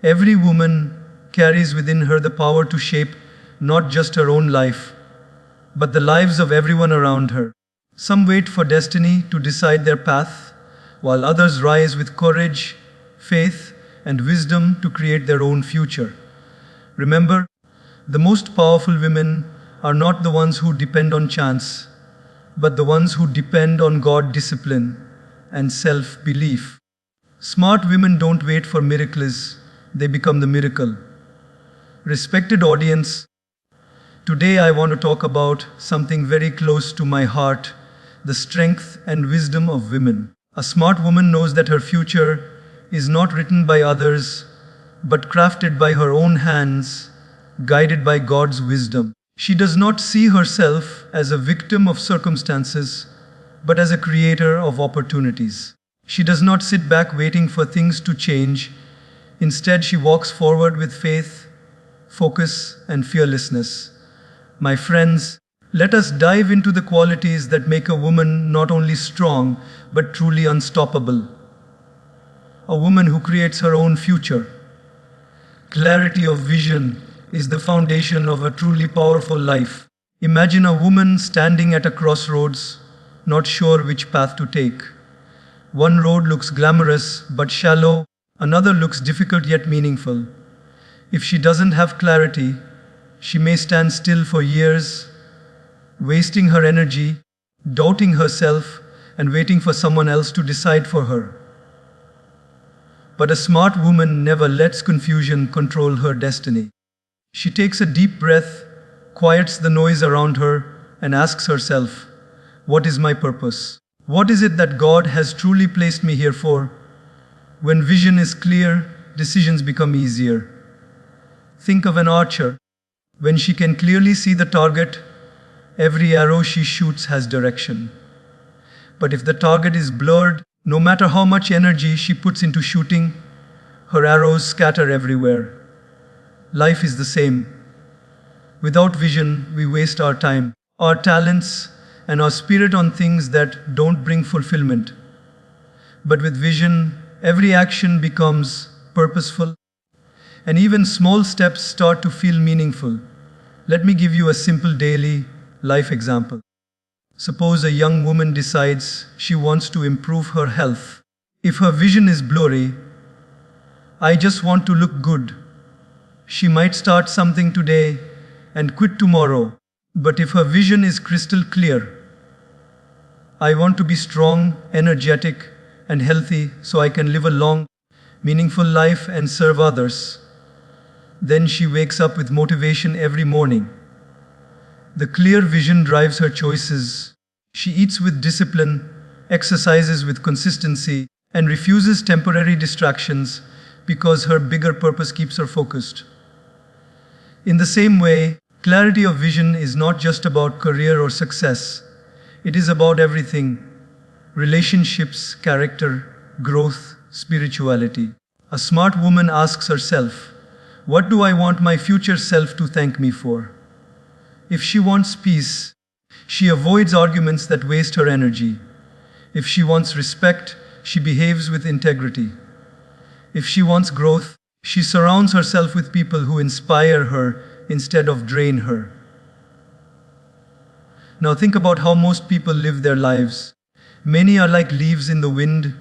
Every woman carries within her the power to shape not just her own life, but the lives of everyone around her. Some wait for destiny to decide their path, while others rise with courage, faith, and wisdom to create their own future. Remember, the most powerful women are not the ones who depend on chance, but the ones who depend on God, discipline, and self-belief. Smart women don't wait for miracles, they become the miracle. Respected audience, today I want to talk about something very close to my heart, the strength and wisdom of women. A smart woman knows that her future is not written by others, but crafted by her own hands, guided by God's wisdom. She does not see herself as a victim of circumstances, but as a creator of opportunities. She does not sit back waiting for things to change. Instead, she walks forward with faith, focus, and fearlessness. My friends, let us dive into the qualities that make a woman not only strong, but truly unstoppable. A woman who creates her own future. Clarity of vision is the foundation of a truly powerful life. Imagine a woman standing at a crossroads, not sure which path to take. One road looks glamorous but shallow, another looks difficult yet meaningful. If she doesn't have clarity, she may stand still for years, wasting her energy, doubting herself, and waiting for someone else to decide for her. But a smart woman never lets confusion control her destiny. She takes a deep breath, quiets the noise around her, and asks herself, "What is my purpose? What is it that God has truly placed me here for?" When vision is clear, decisions become easier. Think of an archer. When she can clearly see the target, every arrow she shoots has direction. But if the target is blurred, no matter how much energy she puts into shooting, her arrows scatter everywhere. Life is the same. Without vision, we waste our time, our talents, and our spirit on things that don't bring fulfillment. But with vision, every action becomes purposeful, and even small steps start to feel meaningful. Let me give you a simple daily life example. Suppose a young woman decides she wants to improve her health. If her vision is blurry, "I just want to look good," she might start something today and quit tomorrow. But if her vision is crystal clear, "I want to be strong, energetic, and healthy so I can live a long, meaningful life and serve others," then she wakes up with motivation every morning. The clear vision drives her choices. She eats with discipline, exercises with consistency, and refuses temporary distractions because her bigger purpose keeps her focused. In the same way, clarity of vision is not just about career or success. It is about everything: relationships, character, growth, spirituality. A smart woman asks herself, "What do I want my future self to thank me for?" If she wants peace, she avoids arguments that waste her energy. If she wants respect, she behaves with integrity. If she wants growth, she surrounds herself with people who inspire her instead of drain her. Now think about how most people live their lives. Many are like leaves in the wind,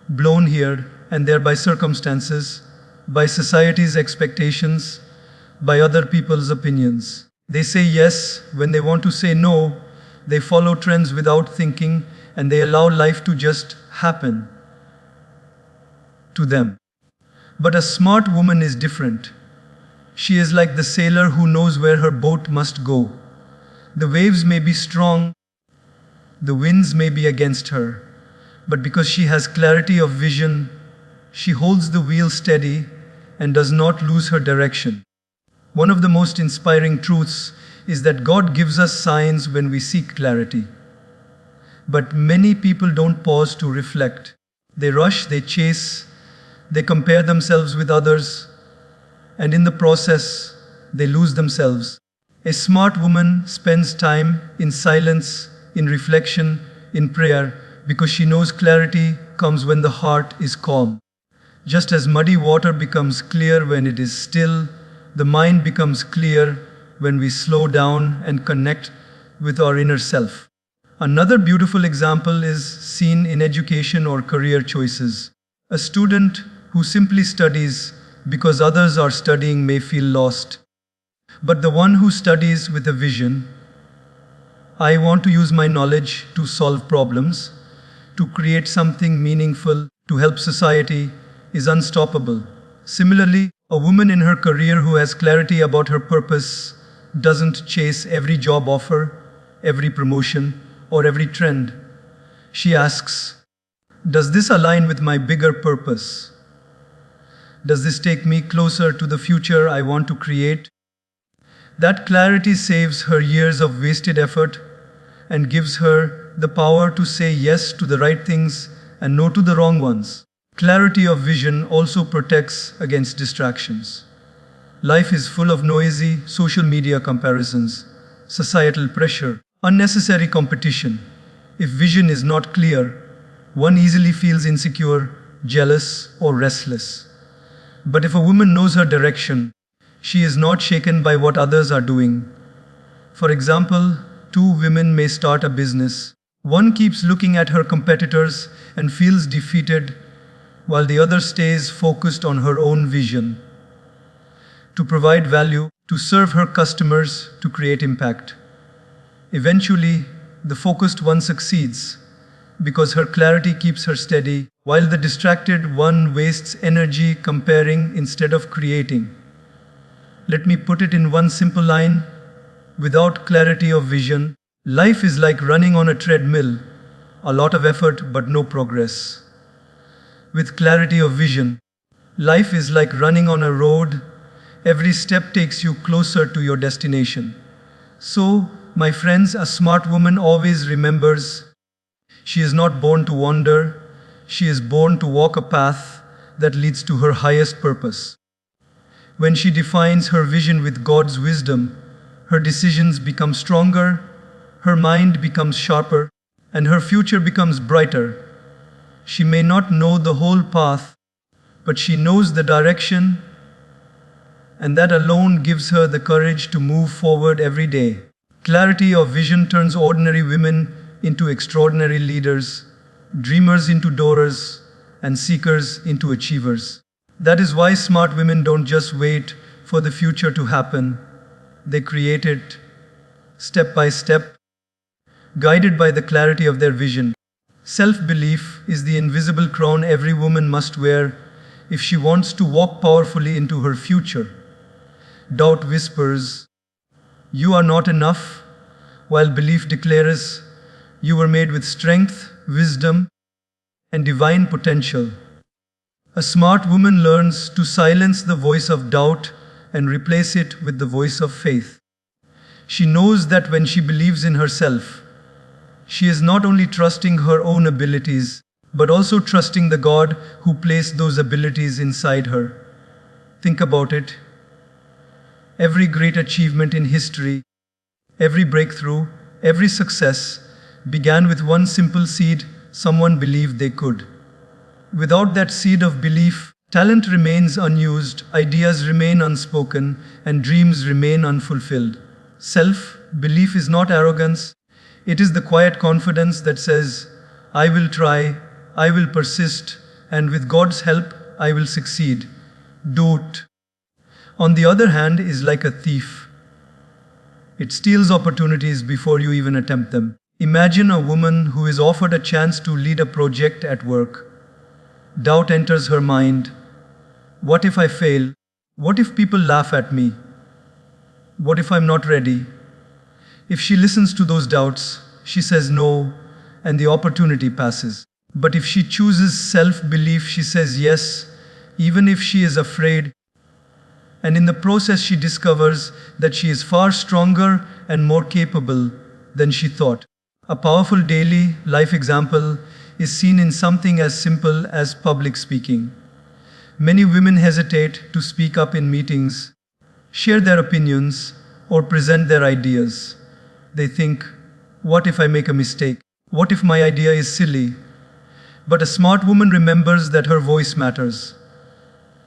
blown here and there by circumstances, by society's expectations, by other people's opinions. They say yes when they want to say no, they follow trends without thinking, and they allow life to just happen to them. But a smart woman is different. She is like the sailor who knows where her boat must go. The waves may be strong, the winds may be against her, but because she has clarity of vision, she holds the wheel steady and does not lose her direction. One of the most inspiring truths is that God gives us signs when we seek clarity. But many people don't pause to reflect. They rush, they chase, they compare themselves with others, and in the process, they lose themselves. A smart woman spends time in silence, in reflection, in prayer, because she knows clarity comes when the heart is calm. Just as muddy water becomes clear when it is still, the mind becomes clear when we slow down and connect with our inner self. Another beautiful example is seen in education or career choices. A student who simply studies because others are studying may feel lost. But the one who studies with a vision, I want to use my knowledge to solve problems, to create something meaningful, to help society, is unstoppable. Similarly, a woman in her career who has clarity about her purpose doesn't chase every job offer, every promotion, or every trend. She asks, does this align with my bigger purpose? Does this take me closer to the future I want to create? That clarity saves her years of wasted effort and gives her the power to say yes to the right things and no to the wrong ones. Clarity of vision also protects against distractions. Life is full of noisy social media comparisons, societal pressure, unnecessary competition. If vision is not clear, one easily feels insecure, jealous, or restless. But if a woman knows her direction, she is not shaken by what others are doing. For example, two women may start a business. One keeps looking at her competitors and feels defeated, while the other stays focused on her own vision. To provide value, to serve her customers, to create impact. Eventually, the focused one succeeds because her clarity keeps her steady, while the distracted one wastes energy comparing instead of creating. Let me put it in one simple line. Without clarity of vision, life is like running on a treadmill, a lot of effort but no progress. With clarity of vision, life is like running on a road. Every step takes you closer to your destination. So, my friends, a smart woman always remembers she is not born to wander, she is born to walk a path that leads to her highest purpose. When she defines her vision with God's wisdom, her decisions become stronger, her mind becomes sharper, and her future becomes brighter. She may not know the whole path, but she knows the direction, and that alone gives her the courage to move forward every day. Clarity of vision turns ordinary women into extraordinary leaders, dreamers into doers, and seekers into achievers. That is why smart women don't just wait for the future to happen. They create it step by step, guided by the clarity of their vision. Self-belief is the invisible crown every woman must wear if she wants to walk powerfully into her future. Doubt whispers, "You are not enough," while belief declares, "You were made with strength, wisdom, and divine potential." A smart woman learns to silence the voice of doubt and replace it with the voice of faith. She knows that when she believes in herself, she is not only trusting her own abilities, but also trusting the God who placed those abilities inside her. Think about it. Every great achievement in history, every breakthrough, every success began with one simple seed someone believed they could. Without that seed of belief, talent remains unused, ideas remain unspoken, and dreams remain unfulfilled. Self-belief is not arrogance, it is the quiet confidence that says, "I will try, I will persist, and with God's help, I will succeed." Doubt, on the other hand, is like a thief. It steals opportunities before you even attempt them. Imagine a woman who is offered a chance to lead a project at work. Doubt enters her mind. What if I fail? What if people laugh at me? What if I'm not ready? If she listens to those doubts, she says no, and the opportunity passes. But if she chooses self-belief, she says yes, even if she is afraid. And in the process, she discovers that she is far stronger and more capable than she thought. A powerful daily life example is seen in something as simple as public speaking. Many women hesitate to speak up in meetings, share their opinions, or present their ideas. They think, what if I make a mistake? What if my idea is silly? But a smart woman remembers that her voice matters.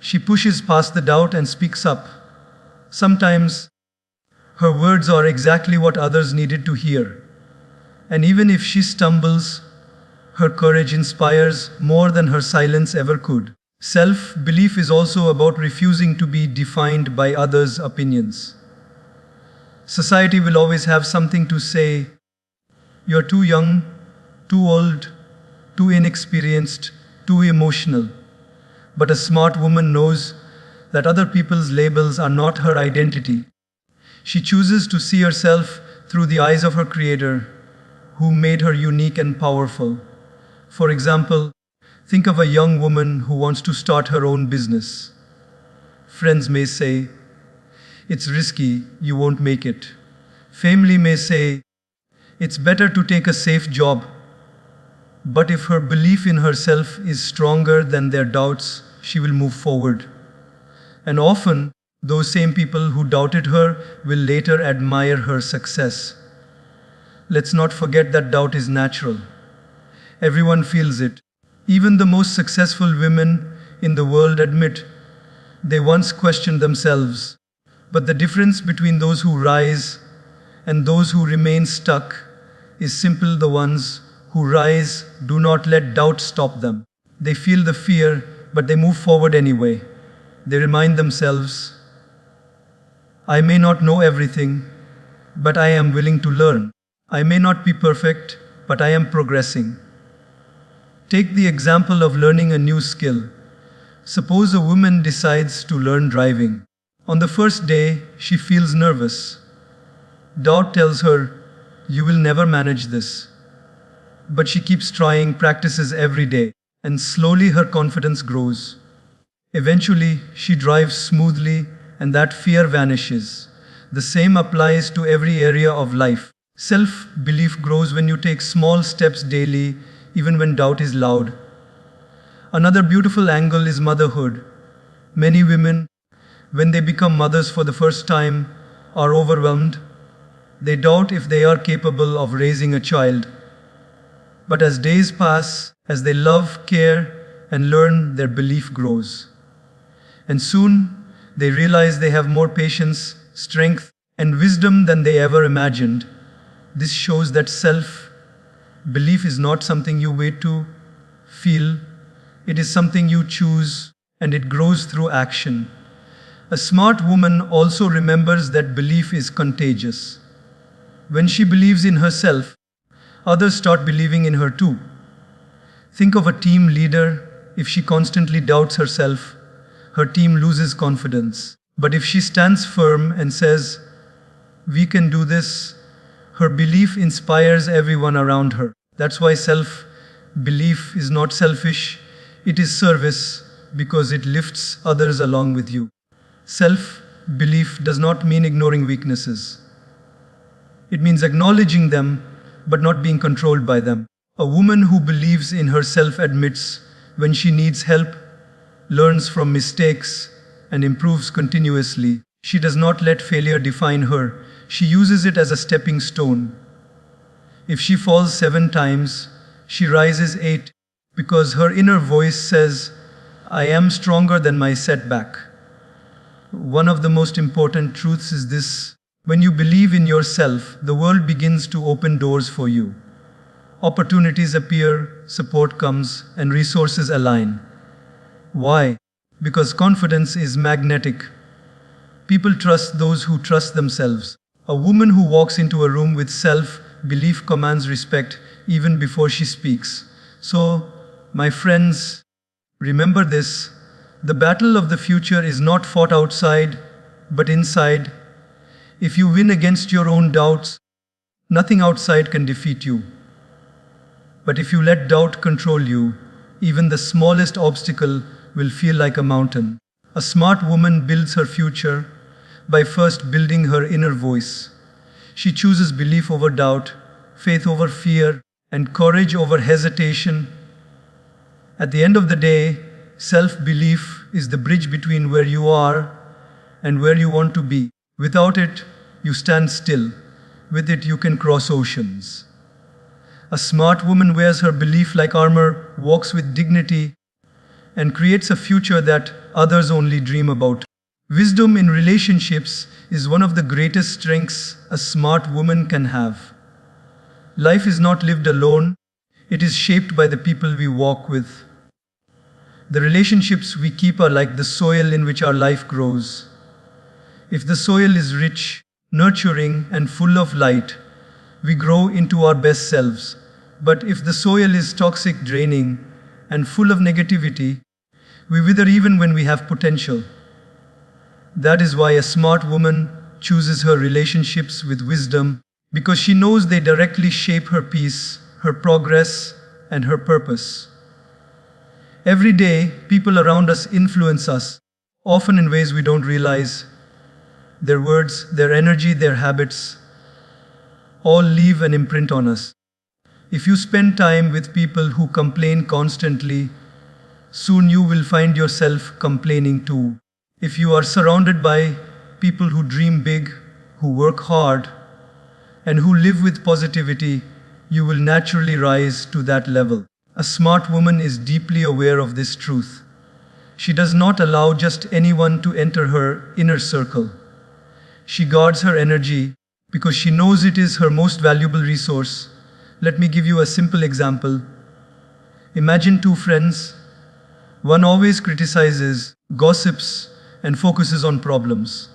She pushes past the doubt and speaks up. Sometimes, her words are exactly what others needed to hear. And even if she stumbles, her courage inspires more than her silence ever could. Self belief is also about refusing to be defined by others' opinions. Society will always have something to say. You're too young, too old, too inexperienced, too emotional. But a smart woman knows that other people's labels are not her identity. She chooses to see herself through the eyes of her Creator, who made her unique and powerful. For example, think of a young woman who wants to start her own business. Friends may say, "It's risky, you won't make it." Family may say, "It's better to take a safe job." But if her belief in herself is stronger than their doubts, she will move forward. And often, those same people who doubted her will later admire her success. Let's not forget that doubt is natural. Everyone feels it. Even the most successful women in the world admit they once questioned themselves. But the difference between those who rise and those who remain stuck is simple. The ones who rise do not let doubt stop them. They feel the fear, but they move forward anyway. They remind themselves, "I may not know everything, but I am willing to learn. I may not be perfect, but I am progressing." Take the example of learning a new skill. Suppose a woman decides to learn driving. On the first day, she feels nervous. Doubt tells her, "You will never manage this." But she keeps trying, practices every day, and slowly her confidence grows. Eventually, she drives smoothly, and that fear vanishes. The same applies to every area of life. Self-belief grows when you take small steps daily, even when doubt is loud. Another beautiful angle is motherhood. Many women, when they become mothers for the first time, are overwhelmed. They doubt if they are capable of raising a child. But as days pass, as they love, care, and learn, their belief grows. And soon, they realize they have more patience, strength, and wisdom than they ever imagined. This shows that self-belief is not something you wait to feel. It is something you choose, and it grows through action. A smart woman also remembers that belief is contagious. When she believes in herself, others start believing in her too. Think of a team leader. If she constantly doubts herself, her team loses confidence. But if she stands firm and says, "We can do this," her belief inspires everyone around her. That's why self-belief is not selfish, it is service, because it lifts others along with you. Self-belief does not mean ignoring weaknesses. It means acknowledging them, but not being controlled by them. A woman who believes in herself admits when she needs help, learns from mistakes, and improves continuously. She does not let failure define her. She uses it as a stepping stone. If she falls 7 times, she rises 8, because her inner voice says, "I am stronger than my setback." One of the most important truths is this: when you believe in yourself, the world begins to open doors for you. Opportunities appear, support comes, and resources align. Why? Because confidence is magnetic. People trust those who trust themselves. A woman who walks into a room with self-belief commands respect even before she speaks. So, my friends, remember this: the battle of the future is not fought outside, but inside. If you win against your own doubts, nothing outside can defeat you. But if you let doubt control you, even the smallest obstacle will feel like a mountain. A smart woman builds her future by first building her inner voice. She chooses belief over doubt, faith over fear, and courage over hesitation. At the end of the day, self-belief is the bridge between where you are and where you want to be. Without it, you stand still. With it, you can cross oceans. A smart woman wears her belief like armor, walks with dignity, and creates a future that others only dream about. Wisdom in relationships is one of the greatest strengths a smart woman can have. Life is not lived alone, it is shaped by the people we walk with. The relationships we keep are like the soil in which our life grows. If the soil is rich, nurturing, and full of light, we grow into our best selves. But if the soil is toxic, draining, and full of negativity, we wither even when we have potential. That is why a smart woman chooses her relationships with wisdom, because she knows they directly shape her peace, her progress, and her purpose. Every day, people around us influence us, often in ways we don't realize. Their words, their energy, their habits all leave an imprint on us. If you spend time with people who complain constantly, soon you will find yourself complaining too. If you are surrounded by people who dream big, who work hard, and who live with positivity, you will naturally rise to that level. A smart woman is deeply aware of this truth. She does not allow just anyone to enter her inner circle. She guards her energy because she knows it is her most valuable resource. Let me give you a simple example. Imagine two friends. One always criticizes, gossips, and focuses on problems.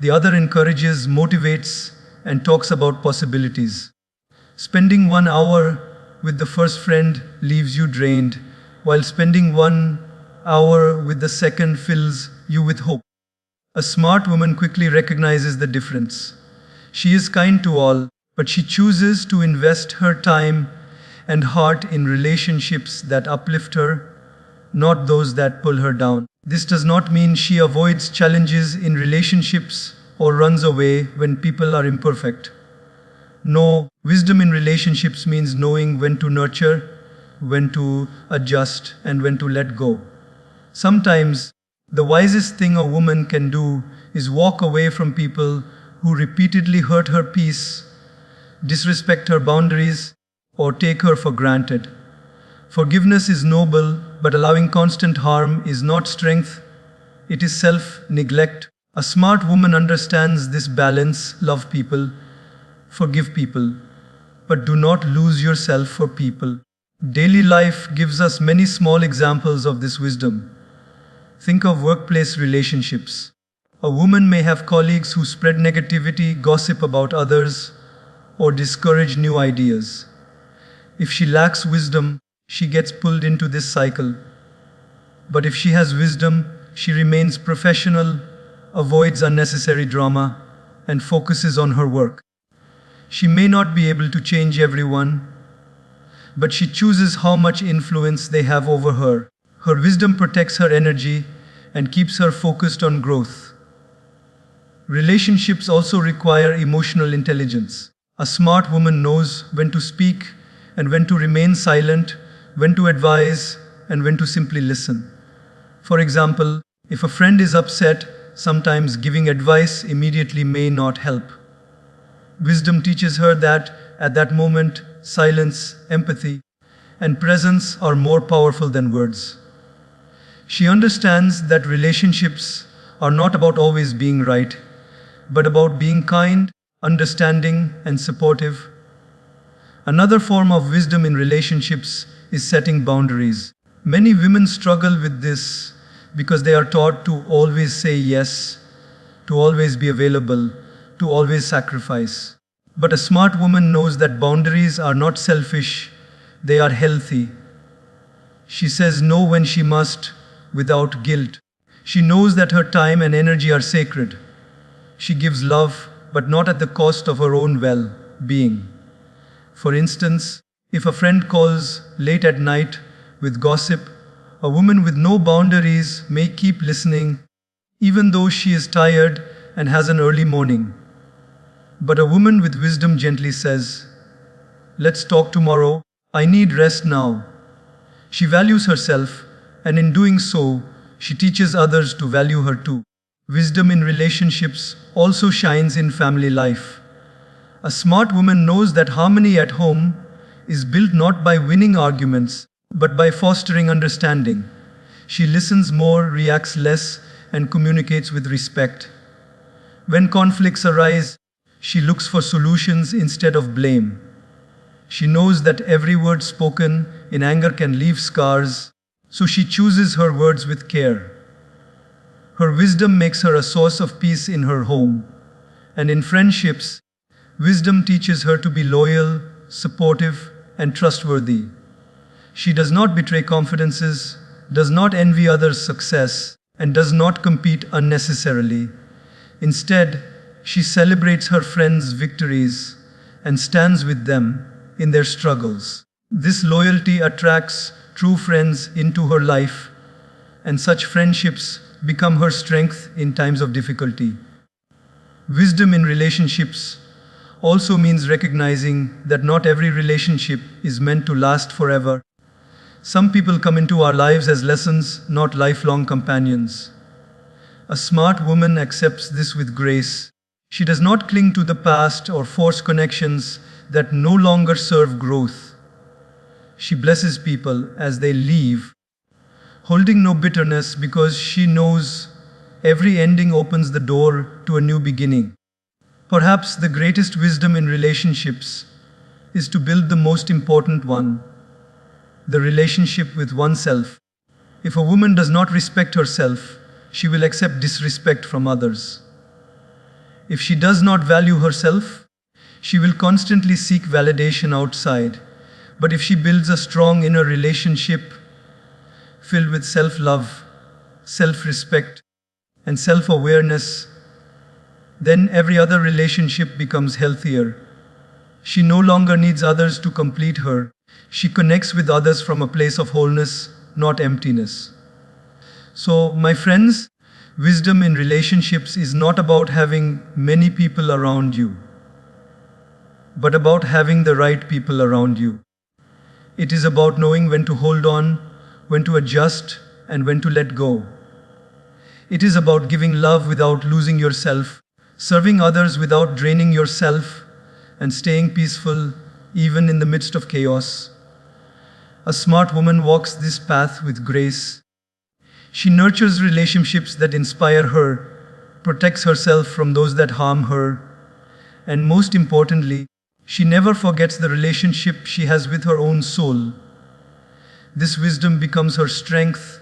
The other encourages, motivates, and talks about possibilities. Spending 1 hour with the first friend leaves you drained, while spending 1 hour with the second fills you with hope. A smart woman quickly recognizes the difference. She is kind to all, but she chooses to invest her time and heart in relationships that uplift her, not those that pull her down. This does not mean she avoids challenges in relationships or runs away when people are imperfect. No, wisdom in relationships means knowing when to nurture, when to adjust, and when to let go. Sometimes, the wisest thing a woman can do is walk away from people who repeatedly hurt her peace, disrespect her boundaries, or take her for granted. Forgiveness is noble, but allowing constant harm is not strength, it is self-neglect. A smart woman understands this balance. Love people, forgive people, but do not lose yourself for people. Daily life gives us many small examples of this wisdom. Think of workplace relationships. A woman may have colleagues who spread negativity, gossip about others, or discourage new ideas. If she lacks wisdom, she gets pulled into this cycle. But if she has wisdom, she remains professional, avoids unnecessary drama, and focuses on her work. She may not be able to change everyone, but she chooses how much influence they have over her. Her wisdom protects her energy and keeps her focused on growth. Relationships also require emotional intelligence. A smart woman knows when to speak and when to remain silent, when to advise and when to simply listen. For example, if a friend is upset, sometimes giving advice immediately may not help. Wisdom teaches her that at that moment, silence, empathy, and presence are more powerful than words. She understands that relationships are not about always being right, but about being kind, understanding, and supportive. Another form of wisdom in relationships is setting boundaries. Many women struggle with this because they are taught to always say yes, to always be available, to always sacrifice. But a smart woman knows that boundaries are not selfish, they are healthy. She says no when she must, without guilt. She knows that her time and energy are sacred. She gives love, but not at the cost of her own well-being. For instance, if a friend calls late at night with gossip, a woman with no boundaries may keep listening, even though she is tired and has an early morning. But a woman with wisdom gently says, "Let's talk tomorrow, I need rest now." She values herself, and in doing so, she teaches others to value her too. Wisdom in relationships also shines in family life. A smart woman knows that harmony at home is built not by winning arguments, but by fostering understanding. She listens more, reacts less, and communicates with respect. When conflicts arise, she looks for solutions instead of blame. She knows that every word spoken in anger can leave scars, so she chooses her words with care. Her wisdom makes her a source of peace in her home. And in friendships, wisdom teaches her to be loyal, supportive, and trustworthy. She does not betray confidences, does not envy others' success, and does not compete unnecessarily. Instead, she celebrates her friends' victories and stands with them in their struggles. This loyalty attracts true friends into her life, and such friendships become her strength in times of difficulty. Wisdom in relationships also means recognizing that not every relationship is meant to last forever. Some people come into our lives as lessons, not lifelong companions. A smart woman accepts this with grace. She does not cling to the past or force connections that no longer serve growth. She blesses people as they leave, holding no bitterness because she knows every ending opens the door to a new beginning. Perhaps the greatest wisdom in relationships is to build the most important one, the relationship with oneself. If a woman does not respect herself, she will accept disrespect from others. If she does not value herself, she will constantly seek validation outside. But if she builds a strong inner relationship filled with self-love, self-respect, and self-awareness, then every other relationship becomes healthier. She no longer needs others to complete her. She connects with others from a place of wholeness, not emptiness. So, my friends, wisdom in relationships is not about having many people around you, but about having the right people around you. It is about knowing when to hold on, when to adjust, and when to let go. It is about giving love without losing yourself, serving others without draining yourself, and staying peaceful even in the midst of chaos. A smart woman walks this path with grace. She nurtures relationships that inspire her, protects herself from those that harm her, and most importantly, she never forgets the relationship she has with her own soul. This wisdom becomes her strength,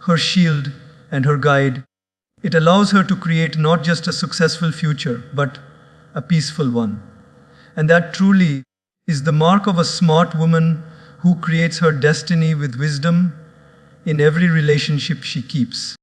her shield, and her guide. It allows her to create not just a successful future, but a peaceful one. And that truly is the mark of a smart woman who creates her destiny with wisdom in every relationship she keeps.